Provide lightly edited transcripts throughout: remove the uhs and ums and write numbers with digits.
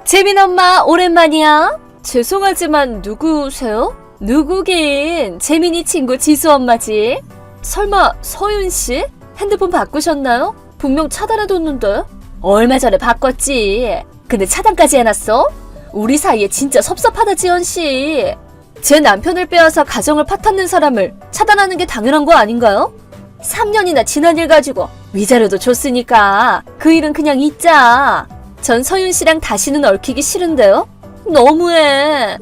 재민 엄마 오랜만이야. 죄송하지만 누구세요? 누구긴 재민이 친구 지수 엄마지. 설마 서윤 씨? 핸드폰 바꾸셨나요? 분명 차단해뒀는데. 얼마 전에 바꿨지. 근데 차단까지 해놨어? 우리 사이에 진짜 섭섭하다 지연 씨. 제 남편을 빼앗아 가정을 파탄낸 사람을 차단하는 게 당연한 거 아닌가요? 3년이나 지난 일 가지고 위자료도 줬으니까 그 일은 그냥 잊자. 전 서윤 씨랑 다시는 얽히기 싫은데요? 너무해.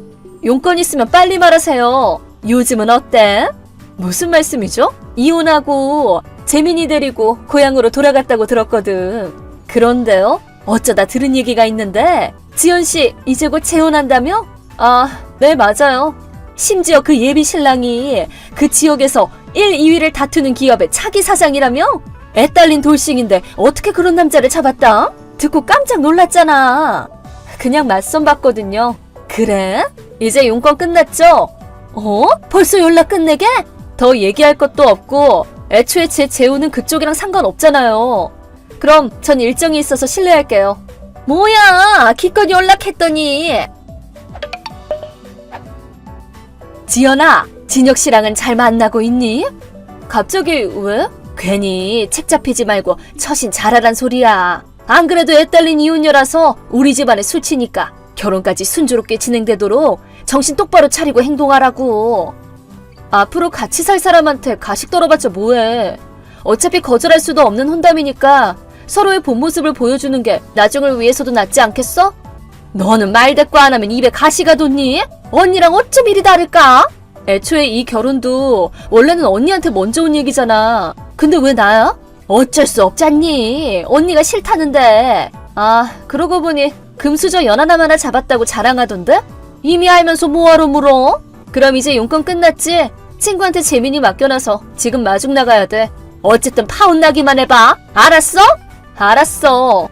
용건 있으면 빨리 말하세요. 요즘은 어때? 무슨 말씀이죠? 이혼하고 재민이 데리고 고향으로 돌아갔다고 들었거든. 그런데요? 어쩌다 들은 얘기가 있는데 지연 씨 이제 곧 재혼한다며? 아, 네 맞아요. 심지어 그 예비 신랑이 그 지역에서 1, 2위를 다투는 기업의 차기 사장이라며? 애 딸린 돌싱인데 어떻게 그런 남자를 잡았다? 듣고 깜짝 놀랐잖아. 그냥 맞선 봤거든요. 그래? 이제 용건 끝났죠? 벌써 연락 끝내게? 더 얘기할 것도 없고 애초에 제 재혼은 그쪽이랑 상관없잖아요. 그럼 전 일정이 있어서 실례할게요. 뭐야, 기껏 연락했더니. 지연아, 진혁 씨랑은 잘 만나고 있니? 갑자기 왜? 괜히 책 잡히지 말고 처신 잘하란 소리야. 안 그래도 애 딸린 이혼녀라서 우리 집안에 수치니까 결혼까지 순조롭게 진행되도록 정신 똑바로 차리고 행동하라고. 앞으로 같이 살 사람한테 가식 떨어봤자 뭐해. 어차피 거절할 수도 없는 혼담이니까 서로의 본 모습을 보여주는 게 나중을 위해서도 낫지 않겠어? 너는 말 대꾸 안 하면 입에 가시가 돋니? 언니랑 어쩜 이리 다를까? 애초에 이 결혼도 원래는 언니한테 먼저 온 얘기잖아. 근데 왜 나야? 어쩔 수 없잖니. 언니가 싫다는데. 아, 그러고 보니 금수저 연하남 하나 잡았다고 자랑하던데? 이미 알면서 뭐하러 물어? 그럼 이제 용건 끝났지? 친구한테 재민이 맡겨놔서 지금 마중 나가야 돼. 어쨌든 파혼 나기만 해봐. 알았어? 알았어.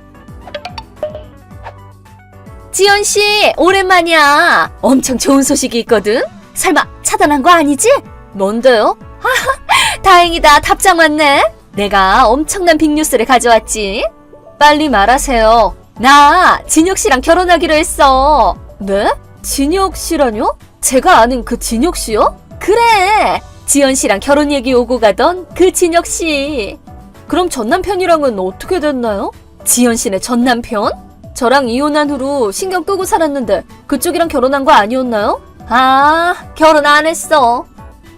지연씨, 오랜만이야. 엄청 좋은 소식이 있거든? 설마 차단한 거 아니지? 뭔데요? 다행이다. 답장 왔네. 내가 엄청난 빅뉴스를 가져왔지. 빨리 말하세요. 나 진혁 씨랑 결혼하기로 했어. 네? 진혁 씨라뇨? 제가 아는 그 진혁 씨요? 그래! 지연 씨랑 결혼 얘기 오고 가던 그 진혁 씨. 그럼 전 남편이랑은 어떻게 됐나요? 지연 씨네 전 남편? 저랑 이혼한 후로 신경 끄고 살았는데 그쪽이랑 결혼한 거 아니었나요? 아, 결혼 안 했어.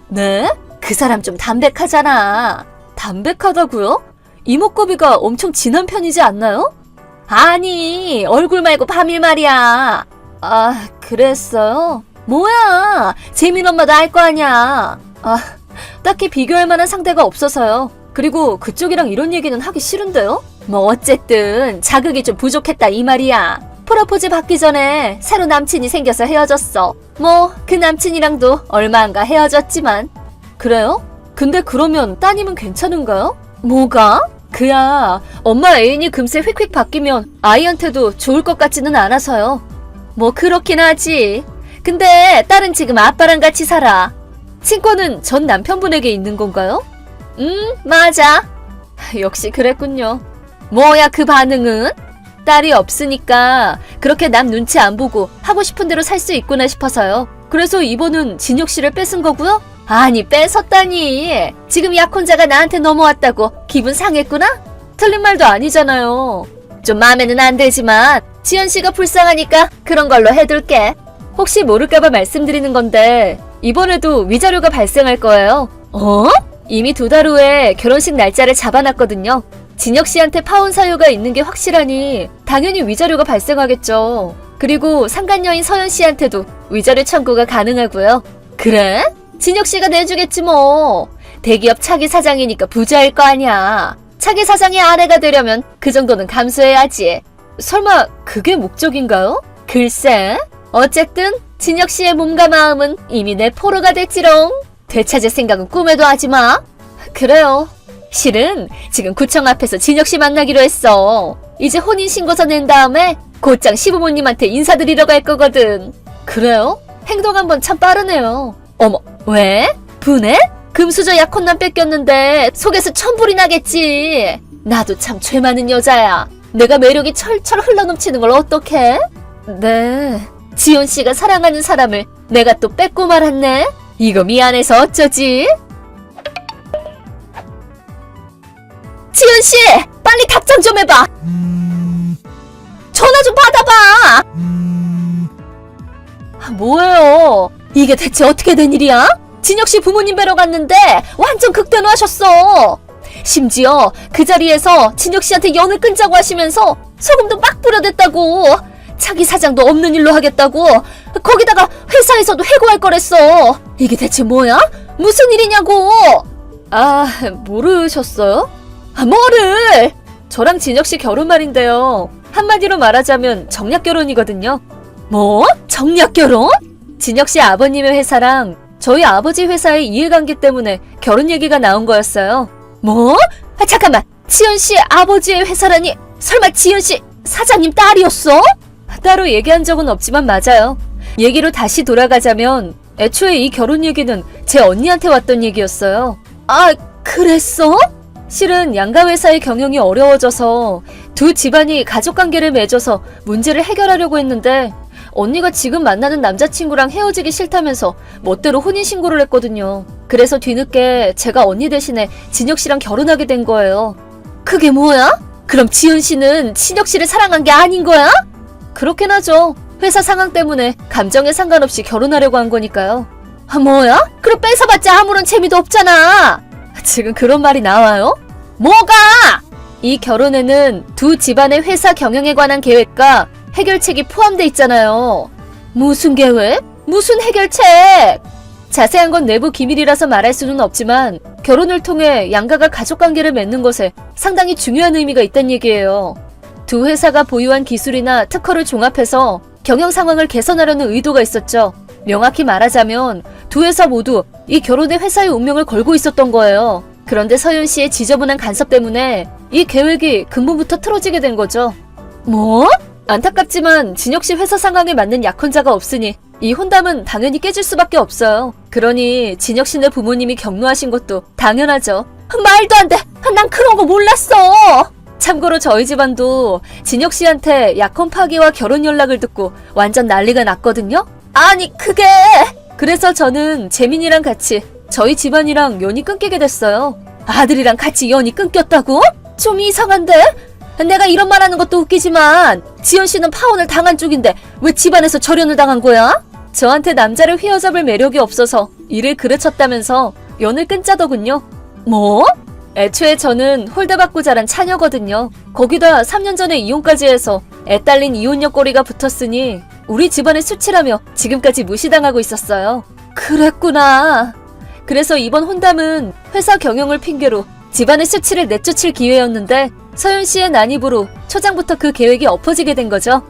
네? 그 사람 좀 담백하잖아. 담백하다고요? 이목구비가 엄청 진한 편이지 않나요? 아니, 얼굴 말고 밤일 말이야. 아, 그랬어요? 뭐야, 재민 엄마도 알 거 아냐. 아, 딱히 비교할 만한 상대가 없어서요. 그리고 그쪽이랑 이런 얘기는 하기 싫은데요? 뭐 어쨌든 자극이 좀 부족했다 이 말이야. 프로포즈 받기 전에 새로 남친이 생겨서 헤어졌어. 뭐 그 남친이랑도 얼마 안가 헤어졌지만. 그래요? 근데 그러면 따님은 괜찮은가요? 뭐가? 그야 엄마 애인이 금세 휙휙 바뀌면 아이한테도 좋을 것 같지는 않아서요. 뭐 그렇긴 하지. 근데 딸은 지금 아빠랑 같이 살아. 친권은 전 남편분에게 있는 건가요? 맞아. 역시 그랬군요. 뭐야 그 반응은? 딸이 없으니까 그렇게 남 눈치 안 보고 하고 싶은 대로 살 수 있구나 싶어서요. 그래서 이번은 진혁 씨를 뺏은 거고요? 아니 뺏었다니. 지금 약혼자가 나한테 넘어왔다고 기분 상했구나? 틀린 말도 아니잖아요. 좀 마음에는 안 들지만 지연 씨가 불쌍하니까 그런 걸로 해둘게. 혹시 모를까봐 말씀드리는 건데 이번에도 위자료가 발생할 거예요. 이미 2달 후에 결혼식 날짜를 잡아놨거든요. 진혁 씨한테 파혼 사유가 있는 게 확실하니 당연히 위자료가 발생하겠죠. 그리고 상간녀인 서연 씨한테도 위자료 청구가 가능하고요. 그래? 진혁 씨가 내주겠지 뭐. 대기업 차기 사장이니까 부자일 거 아니야. 차기 사장의 아내가 되려면 그 정도는 감수해야지. 설마 그게 목적인가요? 글쎄. 어쨌든 진혁 씨의 몸과 마음은 이미 내 포로가 됐지롱. 되찾을 생각은 꿈에도 하지 마. 그래요. 실은 지금 구청 앞에서 진혁 씨 만나기로 했어. 이제 혼인신고서 낸 다음에 곧장 시부모님한테 인사드리러 갈 거거든. 그래요? 행동 한번 참 빠르네요. 어머, 왜? 분해? 금수저 약혼남 뺏겼는데 속에서 천불이 나겠지. 나도 참 죄 많은 여자야. 내가 매력이 철철 흘러넘치는 걸 어떡해? 네. 지연 씨가 사랑하는 사람을 내가 또 뺏고 말았네? 이거 미안해서 어쩌지? 지연 씨! 빨리 답장 좀 해봐! 전화 좀 받아봐! 뭐예요? 이게 대체 어떻게 된 일이야? 진혁 씨 부모님 뵈러 갔는데 완전 극대노하셨어. 심지어 그 자리에서 진혁 씨한테 연을 끊자고 하시면서 소금도 막 뿌려댔다고. 차기 사장도 없는 일로 하겠다고. 거기다가 회사에서도 해고할 거랬어. 이게 대체 뭐야? 무슨 일이냐고. 모르셨어요? 뭐를? 저랑 진혁 씨 결혼 말인데요. 한마디로 말하자면 정략 결혼이거든요. 뭐? 정략 결혼? 진혁 씨 아버님의 회사랑 저희 아버지 회사의 이해관계 때문에 결혼 얘기가 나온 거였어요. 뭐? 잠깐만. 지연 씨 아버지의 회사라니 설마 지연 씨 사장님 딸이었어? 따로 얘기한 적은 없지만 맞아요. 얘기로 다시 돌아가자면 애초에 이 결혼 얘기는 제 언니한테 왔던 얘기였어요. 그랬어? 실은 양가 회사의 경영이 어려워져서 두 집안이 가족관계를 맺어서 문제를 해결하려고 했는데 언니가 지금 만나는 남자친구랑 헤어지기 싫다면서 멋대로 혼인신고를 했거든요. 그래서 뒤늦게 제가 언니 대신에 진혁 씨랑 결혼하게 된 거예요. 그게 뭐야? 그럼 지연 씨는 진혁 씨를 사랑한 게 아닌 거야? 그렇긴 하죠. 회사 상황 때문에 감정에 상관없이 결혼하려고 한 거니까요. 뭐야? 그럼 뺏어봤자 아무런 재미도 없잖아. 지금 그런 말이 나와요? 뭐가? 이 결혼에는 두 집안의 회사 경영에 관한 계획과 해결책이 포함돼 있잖아요. 무슨 계획? 무슨 해결책? 자세한 건 내부 기밀이라서 말할 수는 없지만 결혼을 통해 양가가 가족관계를 맺는 것에 상당히 중요한 의미가 있다는 얘기예요. 두 회사가 보유한 기술이나 특허를 종합해서 경영 상황을 개선하려는 의도가 있었죠. 명확히 말하자면 두 회사 모두 이 결혼에 회사의 운명을 걸고 있었던 거예요. 그런데 서윤 씨의 지저분한 간섭 때문에 이 계획이 근본부터 틀어지게 된 거죠. 뭐? 안타깝지만 진혁 씨 회사 상황에 맞는 약혼자가 없으니 이 혼담은 당연히 깨질 수밖에 없어요. 그러니 진혁 씨네 부모님이 격노하신 것도 당연하죠. 말도 안 돼! 난 그런 거 몰랐어! 참고로 저희 집안도 진혁 씨한테 약혼 파기와 결혼 연락을 듣고 완전 난리가 났거든요? 아니 그게... 그래서 저는 재민이랑 같이 저희 집안이랑 연이 끊기게 됐어요. 아들이랑 같이 연이 끊겼다고? 좀 이상한데? 내가 이런 말 하는 것도 웃기지만 지연 씨는 파혼을 당한 쪽인데 왜 집안에서 절연을 당한 거야? 저한테 남자를 휘어잡을 매력이 없어서 일을 그르쳤다면서 연을 끊자더군요. 뭐? 애초에 저는 홀대받고 자란 차녀거든요. 거기다 3년 전에 이혼까지 해서 애 딸린 이혼녀 꼬리가 붙었으니 우리 집안의 수치라며 지금까지 무시당하고 있었어요. 그랬구나. 그래서 이번 혼담은 회사 경영을 핑계로 집안의 수치를 내쫓을 기회였는데 서윤 씨의 난입으로 초장부터 그 계획이 엎어지게 된 거죠.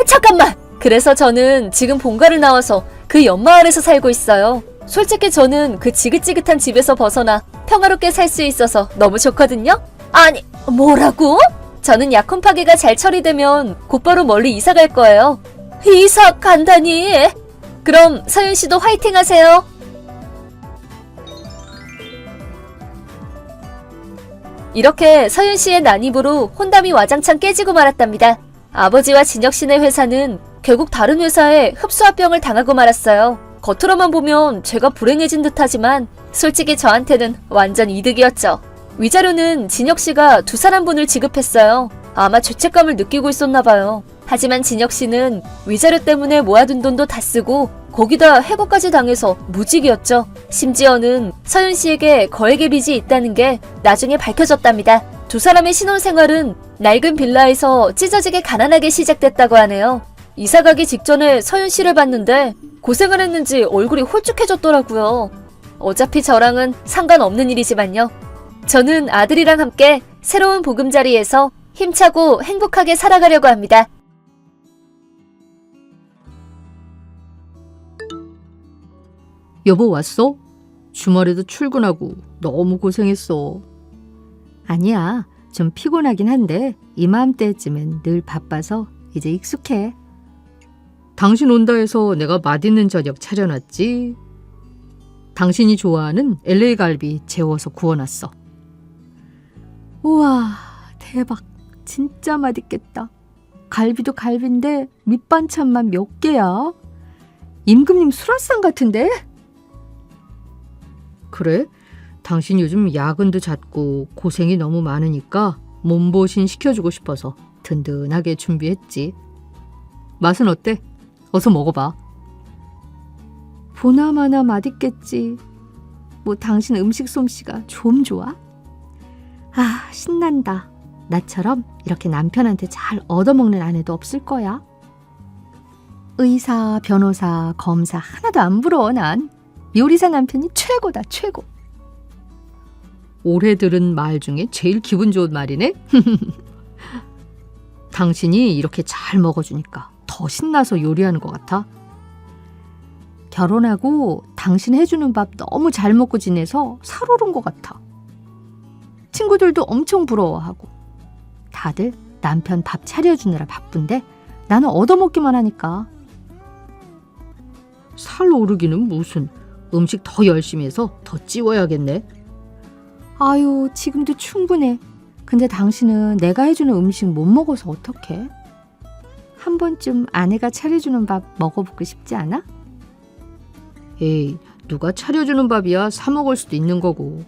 잠깐만! 그래서 저는 지금 본가를 나와서 그 연마을에서 살고 있어요. 솔직히 저는 그 지긋지긋한 집에서 벗어나 평화롭게 살 수 있어서 너무 좋거든요? 아니, 뭐라고? 저는 약혼 파기가 잘 처리되면 곧바로 멀리 이사 갈 거예요. 이사 간다니? 그럼 서윤 씨도 화이팅 하세요. 이렇게 서윤 씨의 난입으로 혼담이 와장창 깨지고 말았답니다. 아버지와 진혁 씨네 회사는 결국 다른 회사에 흡수합병을 당하고 말았어요. 겉으로만 보면 제가 불행해진 듯하지만 솔직히 저한테는 완전 이득이었죠. 위자료는 진혁 씨가 두 사람분을 지급했어요. 아마 죄책감을 느끼고 있었나 봐요. 하지만 진혁 씨는 위자료 때문에 모아둔 돈도 다 쓰고 거기다 해고까지 당해서 무직이었죠. 심지어는 서윤 씨에게 거액의 빚이 있다는 게 나중에 밝혀졌답니다. 두 사람의 신혼생활은 낡은 빌라에서 찢어지게 가난하게 시작됐다고 하네요. 이사가기 직전에 서윤 씨를 봤는데 고생을 했는지 얼굴이 홀쭉해졌더라고요. 어차피 저랑은 상관없는 일이지만요. 저는 아들이랑 함께 새로운 보금자리에서 힘차고 행복하게 살아가려고 합니다. 여보 왔어? 주말에도 출근하고 너무 고생했어. 아니야, 좀 피곤하긴 한데 이맘때쯤엔 늘 바빠서 이제 익숙해. 당신 온다 해서 내가 맛있는 저녁 차려놨지. 당신이 좋아하는 LA 갈비 재워서 구워놨어. 우와, 대박. 진짜 맛있겠다. 갈비도 갈비인데 밑반찬만 몇 개야? 임금님 수라상 같은데? 그래? 당신 요즘 야근도 잦고 고생이 너무 많으니까 몸보신 시켜주고 싶어서 든든하게 준비했지. 맛은 어때? 어서 먹어봐. 보나마나 맛있겠지. 뭐 당신 음식 솜씨가 좀 좋아? 아, 신난다. 나처럼 이렇게 남편한테 잘 얻어먹는 아내도 없을 거야. 의사, 변호사, 검사 하나도 안 부러워 난. 요리사 남편이 최고다, 최고. 올해 들은 말 중에 제일 기분 좋은 말이네. 당신이 이렇게 잘 먹어주니까 더 신나서 요리하는 것 같아. 결혼하고 당신 해주는 밥 너무 잘 먹고 지내서 살오른 것 같아. 친구들도 엄청 부러워하고. 다들 남편 밥 차려주느라 바쁜데 나는 얻어먹기만 하니까. 살 오르기는 무슨, 음식 더 열심히 해서 더 찌워야겠네. 아유, 지금도 충분해. 근데 당신은 내가 해주는 음식 못 먹어서 어떡해? 한 번쯤 아내가 차려주는 밥 먹어보고 싶지 않아? 에이, 누가 차려주는 밥이야 사 먹을 수도 있는 거고.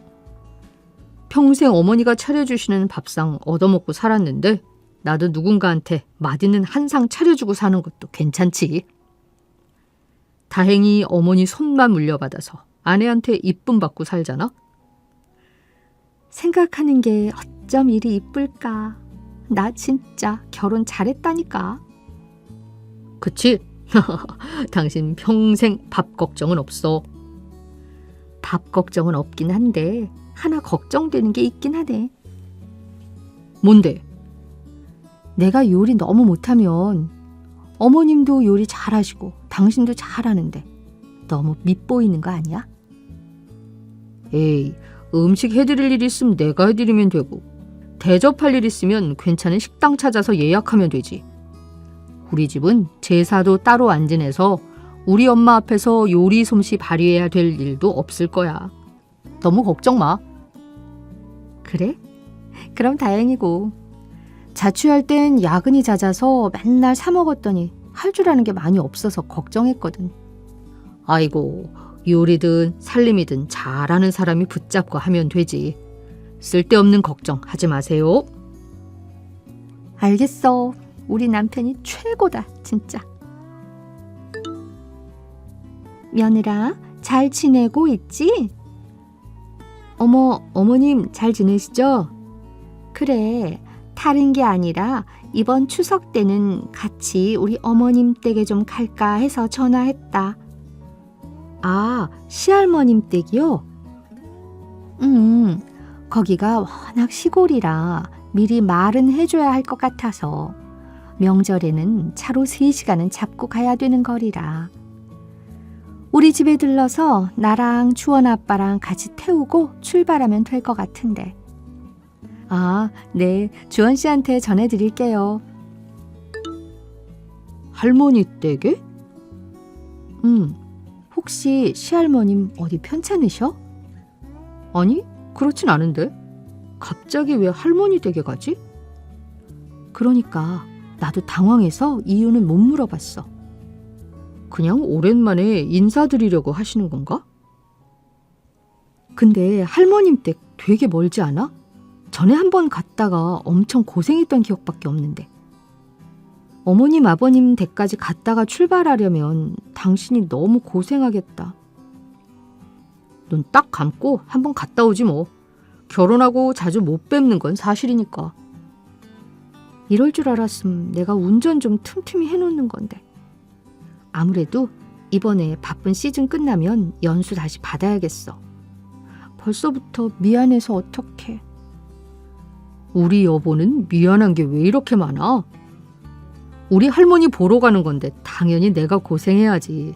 평생 어머니가 차려주시는 밥상 얻어먹고 살았는데 나도 누군가한테 맛있는 한상 차려주고 사는 것도 괜찮지. 다행히 어머니 손만 물려받아서 아내한테 이쁨 받고 살잖아. 생각하는 게 어쩜 이리 이쁠까. 나 진짜 결혼 잘했다니까. 그치? 당신 평생 밥 걱정은 없어. 밥 걱정은 없긴 한데 하나 걱정되는 게 있긴 하네. 뭔데? 내가 요리 너무 못하면 어머님도 요리 잘하시고 당신도 잘하는데 너무 밉보이는 거 아니야? 에이, 음식 해드릴 일 있으면 내가 해드리면 되고 대접할 일 있으면 괜찮은 식당 찾아서 예약하면 되지. 우리 집은 제사도 따로 안 지내서 우리 엄마 앞에서 요리 솜씨 발휘해야 될 일도 없을 거야. 너무 걱정 마. 그래? 그럼 다행이고. 자취할 땐 야근이 잦아서 맨날 사 먹었더니 할 줄 아는 게 많이 없어서 걱정했거든. 아이고, 요리든 살림이든 잘하는 사람이 붙잡고 하면 되지. 쓸데없는 걱정 하지 마세요. 알겠어. 우리 남편이 최고다, 진짜. 며느라, 잘 지내고 있지? 어머님 잘 지내시죠? 그래, 다른 게 아니라 이번 추석 때는 같이 우리 어머님 댁에 좀 갈까 해서 전화했다. 아, 시할머님 댁이요? 거기가 워낙 시골이라 미리 말은 해줘야 할 것 같아서 명절에는 차로 3시간은 잡고 가야 되는 거리라. 우리 집에 들러서 나랑 주원 아빠랑 같이 태우고 출발하면 될 것 같은데. 아, 네, 주원 씨한테 전해드릴게요. 할머니 댁에? 혹시 시할머님 어디 편찮으셔? 아니, 그렇진 않은데. 갑자기 왜 할머니 댁에 가지? 그러니까 나도 당황해서 이유는 못 물어봤어. 그냥 오랜만에 인사드리려고 하시는 건가? 근데 할머님 댁 되게 멀지 않아? 전에 한번 갔다가 엄청 고생했던 기억밖에 없는데. 어머님, 아버님 댁까지 갔다가 출발하려면 당신이 너무 고생하겠다. 눈 딱 감고 한번 갔다 오지 뭐. 결혼하고 자주 못 뵙는 건 사실이니까. 이럴 줄 알았으면 내가 운전 좀 틈틈이 해놓는 건데. 아무래도 이번에 바쁜 시즌 끝나면 연수 다시 받아야겠어. 벌써부터 미안해서 어떡해. 우리 여보는 미안한 게 왜 이렇게 많아? 우리 할머니 보러 가는 건데 당연히 내가 고생해야지.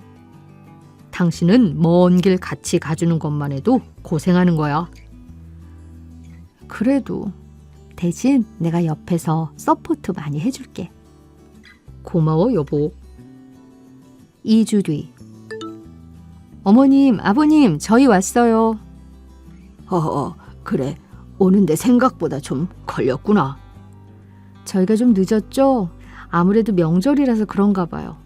당신은 먼 길 같이 가주는 것만 해도 고생하는 거야. 그래도 대신 내가 옆에서 서포트 많이 해줄게. 고마워, 여보. 2주 뒤. 어머님, 아버님, 저희 왔어요. 그래. 오는데 생각보다 좀 걸렸구나. 저희가 좀 늦었죠? 아무래도 명절이라서 그런가 봐요.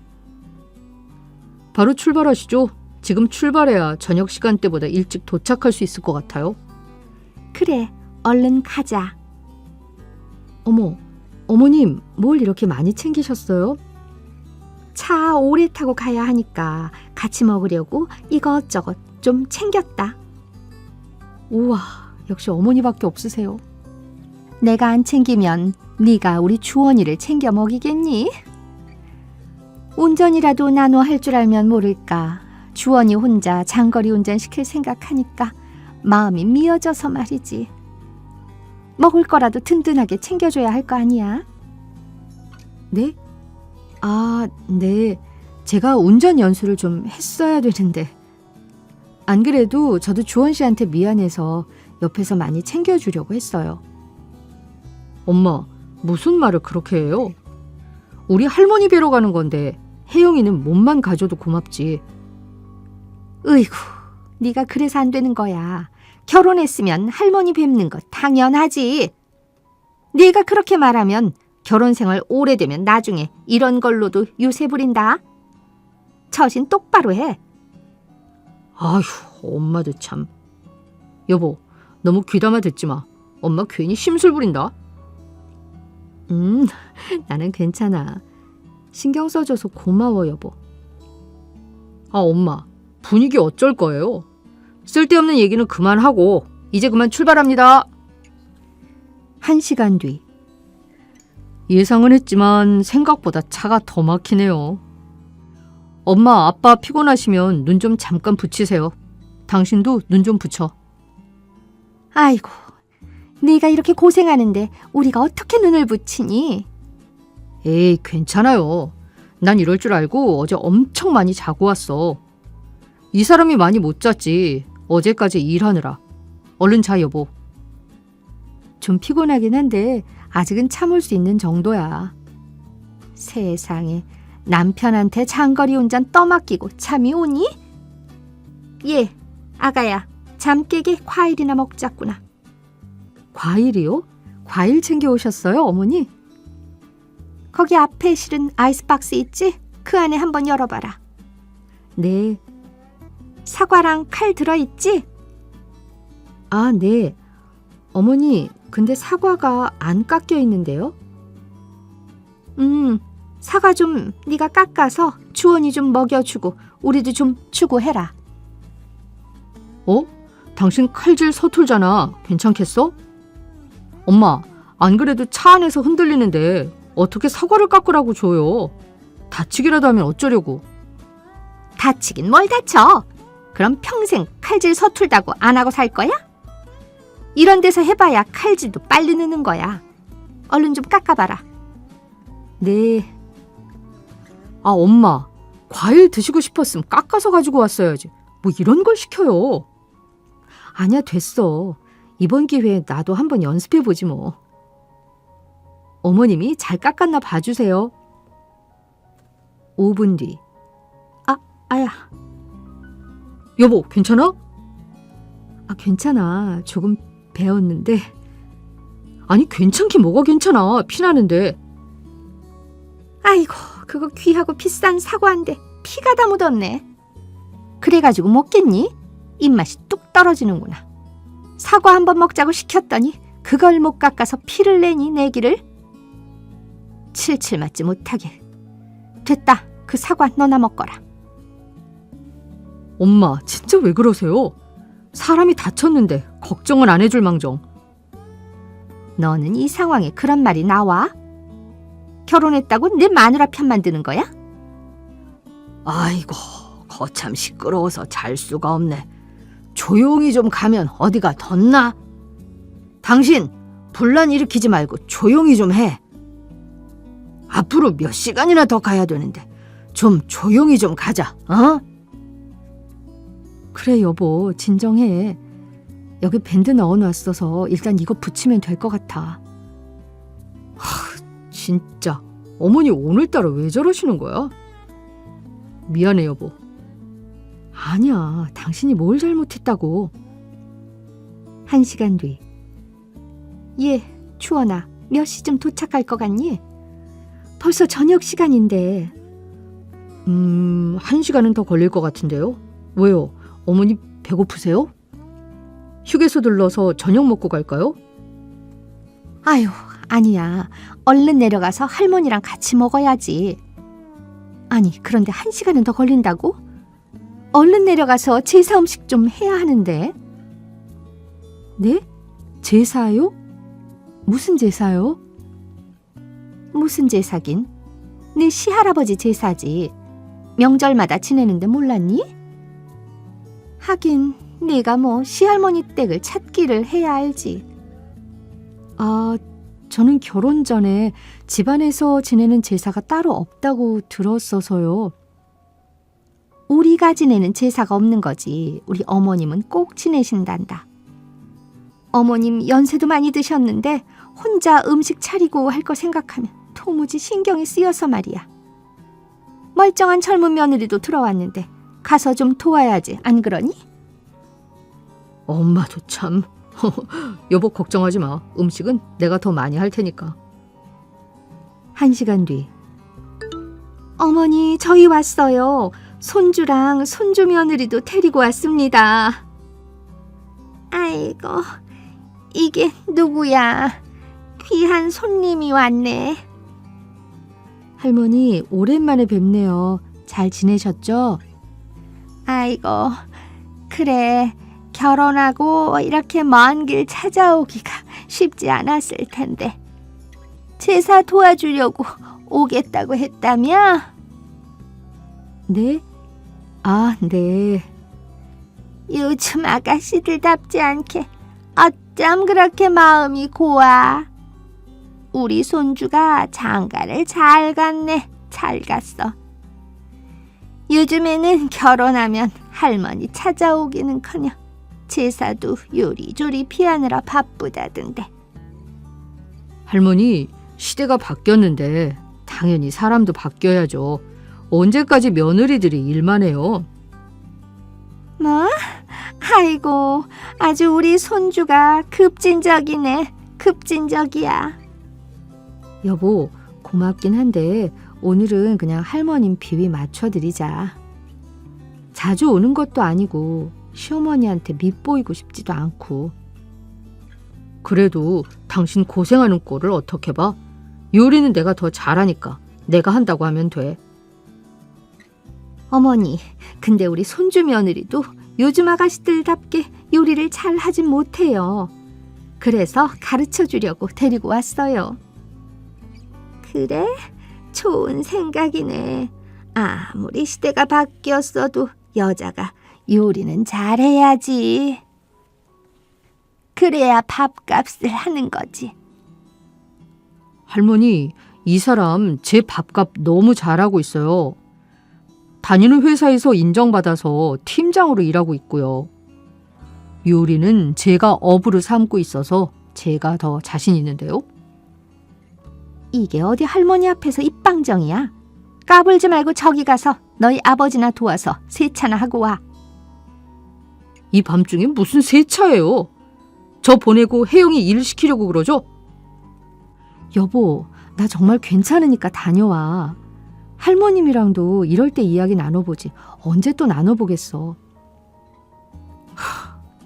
바로 출발하시죠. 지금 출발해야 저녁 시간대보다 일찍 도착할 수 있을 것 같아요. 그래, 얼른 가자. 어머, 어머님 뭘 이렇게 많이 챙기셨어요? 차 오래 타고 가야 하니까 같이 먹으려고 이것저것 좀 챙겼다. 우와, 역시 어머니밖에 없으세요. 내가 안 챙기면 네가 우리 주원이를 챙겨 먹이겠니? 운전이라도 나눠 할 줄 알면 모를까. 주원이 혼자 장거리 운전 시킬 생각하니까 마음이 미어져서 말이지. 먹을 거라도 든든하게 챙겨줘야 할 거 아니야? 네? 아, 네. 제가 운전 연수를 좀 했어야 되는데. 안 그래도 저도 주원 씨한테 미안해서 옆에서 많이 챙겨주려고 했어요. 엄마, 무슨 말을 그렇게 해요? 우리 할머니 뵈러 가는 건데 혜영이는 몸만 가져도 고맙지. 으이구, 네가 그래서 안 되는 거야. 결혼했으면 할머니 뵙는 거 당연하지. 네가 그렇게 말하면 결혼 생활 오래되면 나중에 이런 걸로도 유세 부린다. 처신 똑바로 해. 아휴, 엄마도 참. 여보, 너무 귀담아 듣지 마. 엄마 괜히 심술 부린다. 나는 괜찮아. 신경 써줘서 고마워, 여보. 아, 엄마, 분위기 어쩔 거예요? 쓸데없는 얘기는 그만하고 이제 그만 출발합니다. 1시간 뒤. 예상은 했지만 생각보다 차가 더 막히네요. 엄마, 아빠 피곤하시면 눈 좀 잠깐 붙이세요. 당신도 눈 좀 붙여. 아이고, 네가 이렇게 고생하는데 우리가 어떻게 눈을 붙이니? 에이, 괜찮아요. 난 이럴 줄 알고 어제 엄청 많이 자고 왔어. 이 사람이 많이 못 잤지. 어제까지 일하느라. 얼른 자, 여보. 좀 피곤하긴 한데 아직은 참을 수 있는 정도야. 세상에, 남편한테 장거리 운전 떠맡기고 잠이 오니? 예, 아가야, 잠 깨게 과일이나 먹자꾸나. 과일이요? 과일 챙겨 오셨어요, 어머니? 거기 앞에 실은 아이스박스 있지? 그 안에 한번 열어봐라. 네. 사과랑 칼 들어있지? 아, 네. 어머니, 근데 사과가 안 깎여 있는데요? 사과 좀 네가 깎아서 주원이 좀 먹여주고 우리도 좀 주고 해라. 어? 당신 칼질 서툴잖아. 괜찮겠어? 엄마, 안 그래도 차 안에서 흔들리는데 어떻게 사과를 깎으라고 줘요? 다치기라도 하면 어쩌려고? 다치긴 뭘 다쳐? 그럼 평생 칼질 서툴다고 안 하고 살 거야? 이런 데서 해봐야 칼질도 빨리 느는 거야. 얼른 좀 깎아봐라. 네. 아, 엄마, 과일 드시고 싶었으면 깎아서 가지고 왔어야지. 뭐 이런 걸 시켜요. 아니야, 됐어. 이번 기회에 나도 한번 연습해보지 뭐. 어머님이 잘 깎았나 봐주세요. 5분 뒤. 아야, 여보, 괜찮아? 아, 괜찮아. 조금 배웠는데. 아니, 괜찮긴 뭐가 괜찮아. 피나는데. 아이고, 그거 귀하고 비싼 사과인데 피가 다 묻었네. 그래가지고 먹겠니? 입맛이 뚝 떨어지는구나. 사과 한번 먹자고 시켰더니 그걸 못 깎아서 피를 내니 내기를. 칠칠 맞지 못하게. 됐다, 그 사과 너나 먹거라. 엄마, 진짜 왜 그러세요? 사람이 다쳤는데 걱정은 안 해줄 망정. 너는 이 상황에 그런 말이 나와? 결혼했다고 내 마누라 편만 드는 거야? 아이고, 거참 시끄러워서 잘 수가 없네. 조용히 좀 가면 어디가 덧나? 당신 분란 일으키지 말고 조용히 좀 해. 앞으로 몇 시간이나 더 가야 되는데 좀 조용히 좀 가자, 어? 그래, 여보, 진정해. 여기 밴드 넣어놨어서 일단 이거 붙이면 될 것 같아. 진짜 어머니 오늘따라 왜 저러시는 거야? 미안해, 여보. 아니야, 당신이 뭘 잘못했다고. 1시간 뒤. 예, 주원아, 몇 시쯤 도착할 것 같니? 벌써 저녁 시간인데. 1시간은 더 걸릴 것 같은데요? 왜요? 어머니 배고프세요? 휴게소 들러서 저녁 먹고 갈까요? 아유, 아니야. 얼른 내려가서 할머니랑 같이 먹어야지. 아니, 그런데 1시간은 더 걸린다고? 얼른 내려가서 제사 음식 좀 해야 하는데. 네? 제사요? 무슨 제사요? 무슨 제사긴? 네 시할아버지 제사지. 명절마다 지내는데 몰랐니? 하긴 네가 뭐 시할머니 댁을 찾기를 해야 알지. 아, 저는 결혼 전에 집안에서 지내는 제사가 따로 없다고 들었어서요. 우리가 지내는 제사가 없는 거지. 우리 어머님은 꼭 지내신단다. 어머님 연세도 많이 드셨는데 혼자 음식 차리고 할 거 생각하면 도무지 신경이 쓰여서 말이야. 멀쩡한 젊은 며느리도 들어왔는데 가서 좀 도와야지, 안 그러니? 엄마도 참. 여보 걱정하지 마. 음식은 내가 더 많이 할 테니까. 1시간 뒤. 어머니, 저희 왔어요. 손주랑 손주 며느리도 데리고 왔습니다. 아이고, 이게 누구야? 귀한 손님이 왔네. 할머니 오랜만에 뵙네요. 잘 지내셨죠? 아이고, 그래. 결혼하고 이렇게 먼 길 찾아오기가 쉽지 않았을 텐데. 제사 도와주려고 오겠다고 했다며? 네? 아, 네. 요즘 아가씨들답지 않게 어쩜 그렇게 마음이 고와. 우리 손주가 장가를 잘 갔네. 잘 갔어. 요즘에는 결혼하면 할머니 찾아오기는커녕 제사도 요리조리 피하느라 바쁘다던데. 할머니, 시대가 바뀌었는데 당연히 사람도 바뀌어야죠. 언제까지 며느리들이 일만 해요? 뭐? 아이고, 아주 우리 손주가 급진적이네. 급진적이야. 여보, 고맙긴 한데 오늘은 그냥 할머님 비위 맞춰드리자. 자주 오는 것도 아니고 시어머니한테 밉보이고 싶지도 않고. 그래도 당신 고생하는 꼴을 어떻게 봐? 요리는 내가 더 잘하니까 내가 한다고 하면 돼. 어머니, 근데 우리 손주 며느리도 요즘 아가씨들답게 요리를 잘 하진 못해요. 그래서 가르쳐 주려고 데리고 왔어요. 그래? 좋은 생각이네. 아무리 시대가 바뀌었어도 여자가 요리는 잘해야지. 그래야 밥값을 하는 거지. 할머니, 이 사람 제 밥값 너무 잘하고 있어요. 다니는 회사에서 인정받아서 팀장으로 일하고 있고요. 요리는 제가 업으로 삼고 있어서 제가 더 자신 있는데요. 이게 어디 할머니 앞에서 입방정이야. 까불지 말고 저기 가서 너희 아버지나 도와서 세차나 하고 와. 이 밤중에 무슨 세차예요? 저 보내고 혜영이 일 시키려고 그러죠? 여보, 나 정말 괜찮으니까 다녀와. 할머님이랑도 이럴 때 이야기 나눠보지. 언제 또 나눠보겠어.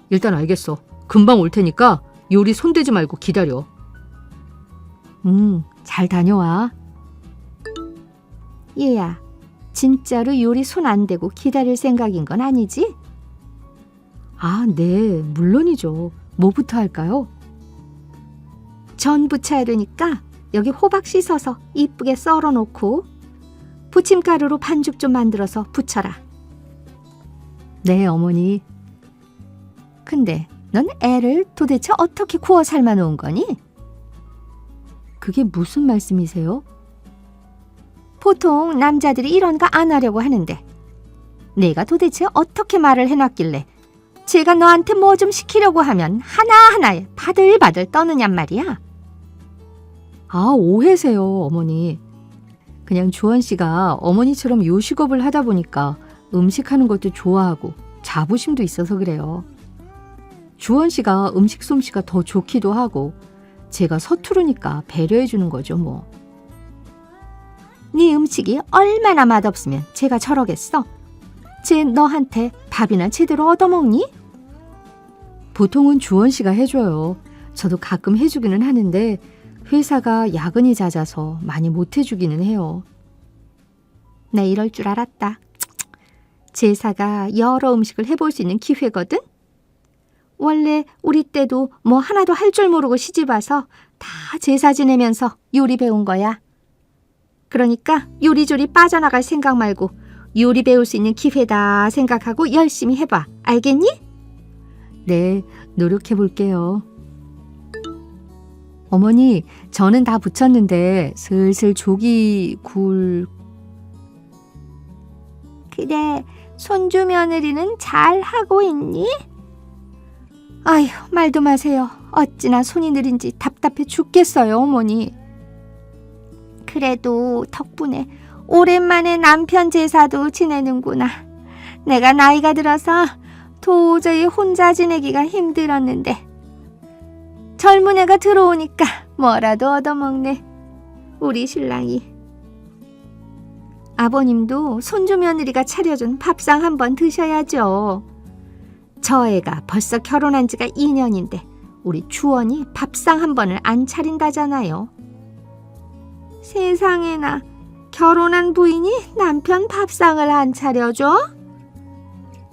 일단 알겠어. 금방 올 테니까 요리 손대지 말고 기다려. 잘 다녀와. 얘야, 진짜로 요리 손 안 대고 기다릴 생각인 건 아니지? 아, 네, 물론이죠. 뭐부터 할까요? 전 부쳐야 되니까 여기 호박 씻어서 이쁘게 썰어 놓고 부침가루로 반죽 좀 만들어서 부쳐라. 네, 어머니. 근데 넌 애를 도대체 어떻게 구워 삶아 놓은 거니? 그게 무슨 말씀이세요? 보통 남자들이 이런 거 안 하려고 하는데 내가 도대체 어떻게 말을 해놨길래 제가 너한테 뭐 좀 시키려고 하면 하나하나에 바들바들 떠느냔 말이야. 아, 오해세요, 어머니. 그냥 주원 씨가 어머니처럼 요식업을 하다 보니까 음식하는 것도 좋아하고 자부심도 있어서 그래요. 주원 씨가 음식 솜씨가 더 좋기도 하고 제가 서투르니까 배려해 주는 거죠, 뭐. 네 음식이 얼마나 맛없으면 제가 저러겠어? 쟤 너한테 밥이나 제대로 얻어먹니? 보통은 주원 씨가 해줘요. 저도 가끔 해주기는 하는데 회사가 야근이 잦아서 많이 못 해주기는 해요. 나 이럴 줄 알았다. 제사가 여러 음식을 해볼 수 있는 기회거든? 원래 우리 때도 뭐 하나도 할 줄 모르고 시집와서 다 제사 지내면서 요리 배운 거야. 그러니까 요리조리 빠져나갈 생각 말고 요리 배울 수 있는 기회다 생각하고 열심히 해봐. 알겠니? 네, 노력해 볼게요. 어머니, 저는 다 부쳤는데 슬슬 조기 굴... 그래, 손주 며느리는 잘 하고 있니? 아휴, 말도 마세요. 어찌나 손이 느린지 답답해 죽겠어요, 어머니. 그래도 덕분에 오랜만에 남편 제사도 지내는구나. 내가 나이가 들어서 도저히 혼자 지내기가 힘들었는데 젊은 애가 들어오니까 뭐라도 얻어먹네. 우리 신랑이. 아버님도 손주 며느리가 차려준 밥상 한번 드셔야죠. 저 애가 벌써 결혼한 지가 2년인데 우리 주원이 밥상 한 번을 안 차린다잖아요. 세상에나, 결혼한 부인이 남편 밥상을 안 차려줘?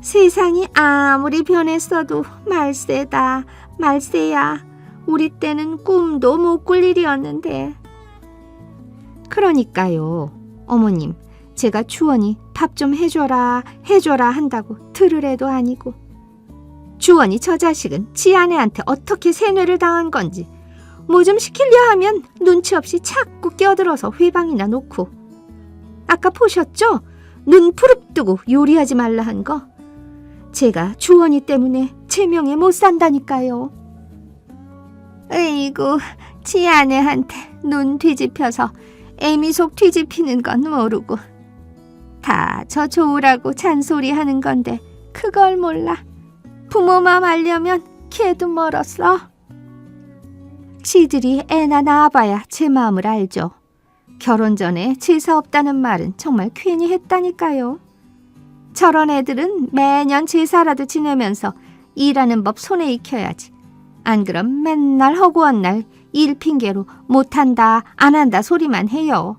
세상이 아무리 변했어도 말세다, 말세야. 우리 때는 꿈도 못 꿀 일이었는데. 그러니까요, 어머님, 제가 주원이 밥 좀 해줘라 한다고 들을 애도 아니고. 주원이 저 자식은 지 아내한테 어떻게 세뇌를 당한 건지 뭐 좀 시키려 하면 눈치 없이 자꾸 끼어들어서 회방이나 놓고. 아까 보셨죠? 눈 부릅뜨고 요리하지 말라 한 거. 제가 주원이 때문에 제 명예 못 산다니까요. 에이구, 지 아내한테 눈 뒤집혀서 애미 속 뒤집히는 건 모르고 다 저 좋으라고 잔소리하는 건데 그걸 몰라. 부모 맘 알려면 걔도 멀었어. 지들이 애나 낳아봐야 제 마음을 알죠. 결혼 전에 제사 없다는 말은 정말 괜히 했다니까요. 저런 애들은 매년 제사라도 지내면서 일하는 법 손에 익혀야지. 안 그럼 맨날 허구한 날 일 핑계로 못한다 안 한다 소리만 해요.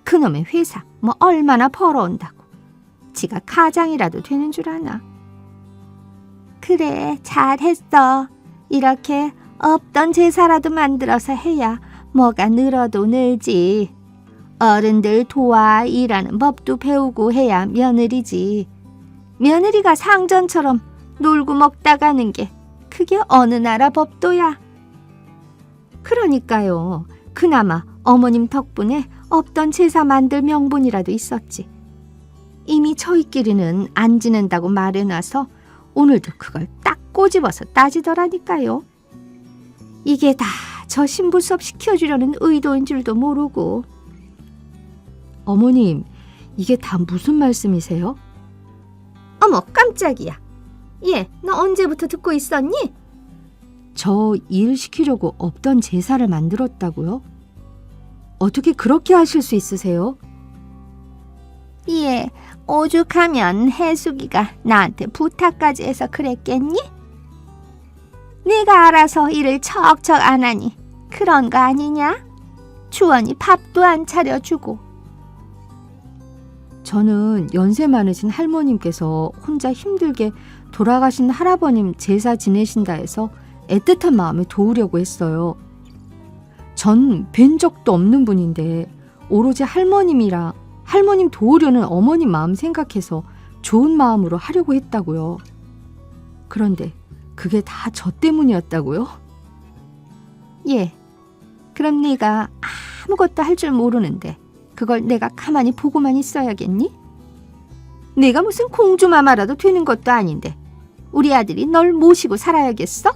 그놈의 회사 뭐 얼마나 벌어온다고. 지가 가장이라도 되는 줄 아나. 그래, 잘했어. 이렇게 없던 제사라도 만들어서 해야 뭐가 늘어도 늘지. 어른들 도와 일하는 법도 배우고 해야 며느리지. 며느리가 상전처럼 놀고 먹다 가는 게 그게 어느 나라 법도야. 그러니까요. 그나마 어머님 덕분에 없던 제사 만들 명분이라도 있었지. 이미 저희끼리는 안 지낸다고 말해놔서 오늘도 그걸 딱 꼬집어서 따지더라니까요. 이게 다 저 신부 수업 시켜주려는 의도인 줄도 모르고. 어머님, 이게 다 무슨 말씀이세요? 어머, 깜짝이야. 얘, 너 언제부터 듣고 있었니? 저 일 시키려고 없던 제사를 만들었다고요? 어떻게 그렇게 하실 수 있으세요? 얘, 오죽하면 해숙이가 나한테 부탁까지 해서 그랬겠니? 네가 알아서 일을 척척 안 하니 그런 거 아니냐? 주원이 밥도 안 차려주고. 저는 연세 많으신 할머님께서 혼자 힘들게 돌아가신 할아버님 제사 지내신다 해서 애틋한 마음에 도우려고 했어요. 전 뵌 적도 없는 분인데 오로지 할머님이랑 할머님 도우려는 어머님 마음 생각해서 좋은 마음으로 하려고 했다고요. 그런데 그게 다 저 때문이었다고요? 예, 그럼 네가 아무것도 할 줄 모르는데 그걸 내가 가만히 보고만 있어야겠니? 내가 무슨 공주마마라도 되는 것도 아닌데 우리 아들이 널 모시고 살아야겠어?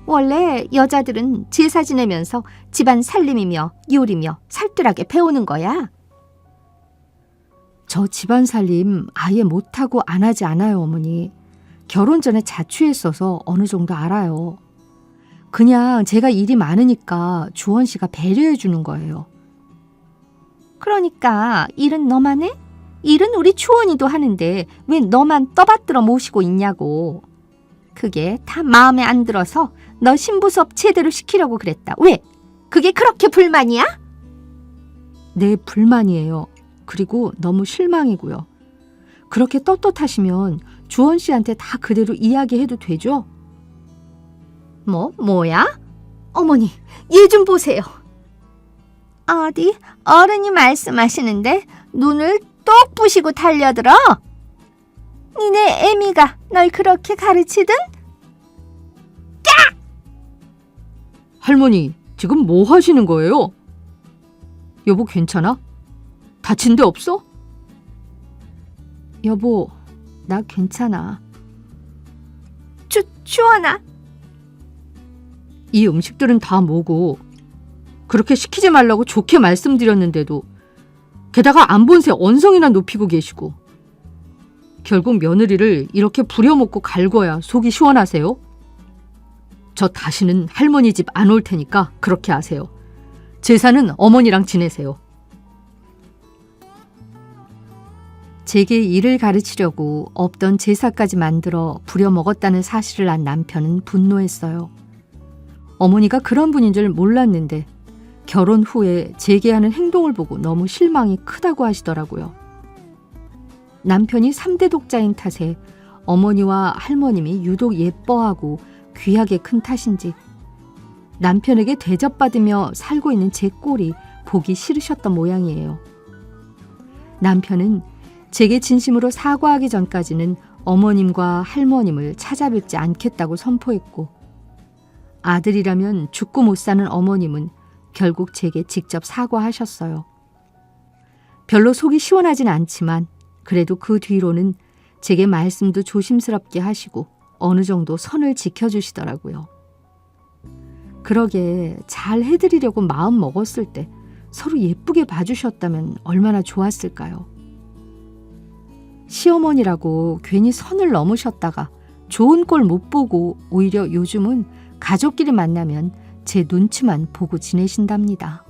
원래 여자들은 제사 지내면서 집안 살림이며 요리며 살뜰하게 배우는 거야. 저 집안 살림 아예 못하고 안 하지 않아요, 어머니. 결혼 전에 자취했어서 어느 정도 알아요. 그냥 제가 일이 많으니까 주원 씨가 배려해 주는 거예요. 그러니까 일은 너만 해? 일은 우리 초원이도 하는데 왜 너만 떠받들어 모시고 있냐고. 그게 다 마음에 안 들어서 너 신부 수업 제대로 시키려고 그랬다. 왜? 그게 그렇게 불만이야? 네, 불만이에요. 그리고 너무 실망이고요. 그렇게 떳떳하시면 주원 씨한테 다 그대로 이야기해도 되죠? 뭐야? 어머니, 얘 좀 보세요. 어디 어른이 말씀하시는데 눈을 똑 부시고 달려들어? 니네 애미가 널 그렇게 가르치든? 할머니, 지금 뭐 하시는 거예요? 여보, 괜찮아? 다친 데 없어? 여보, 나 괜찮아. 주원아. 이 음식들은 다 뭐고 그렇게 시키지 말라고 좋게 말씀드렸는데도 게다가 안 본 새 언성이나 높이고 계시고 결국 며느리를 이렇게 부려먹고 갈궈야 속이 시원하세요? 저 다시는 할머니 집 안 올 테니까 그렇게 하세요. 제사는 어머니랑 지내세요. 제게 일을 가르치려고 없던 제사까지 만들어 부려먹었다는 사실을 안 남편은 분노했어요. 어머니가 그런 분인 줄 몰랐는데 결혼 후에 제게 하는 행동을 보고 너무 실망이 크다고 하시더라고요. 남편이 3대 독자인 탓에 어머니와 할머님이 유독 예뻐하고 귀하게 큰 탓인지 남편에게 대접받으며 살고 있는 제 꼴이 보기 싫으셨던 모양이에요. 남편은 제게 진심으로 사과하기 전까지는 어머님과 할머님을 찾아뵙지 않겠다고 선포했고 아들이라면 죽고 못 사는 어머님은 결국 제게 직접 사과하셨어요. 별로 속이 시원하진 않지만 그래도 그 뒤로는 제게 말씀도 조심스럽게 하시고 어느 정도 선을 지켜주시더라고요. 그러게 잘 해드리려고 마음 먹었을 때 서로 예쁘게 봐주셨다면 얼마나 좋았을까요? 시어머니라고 괜히 선을 넘으셨다가 좋은 꼴 못 보고 오히려 요즘은 가족끼리 만나면 제 눈치만 보고 지내신답니다.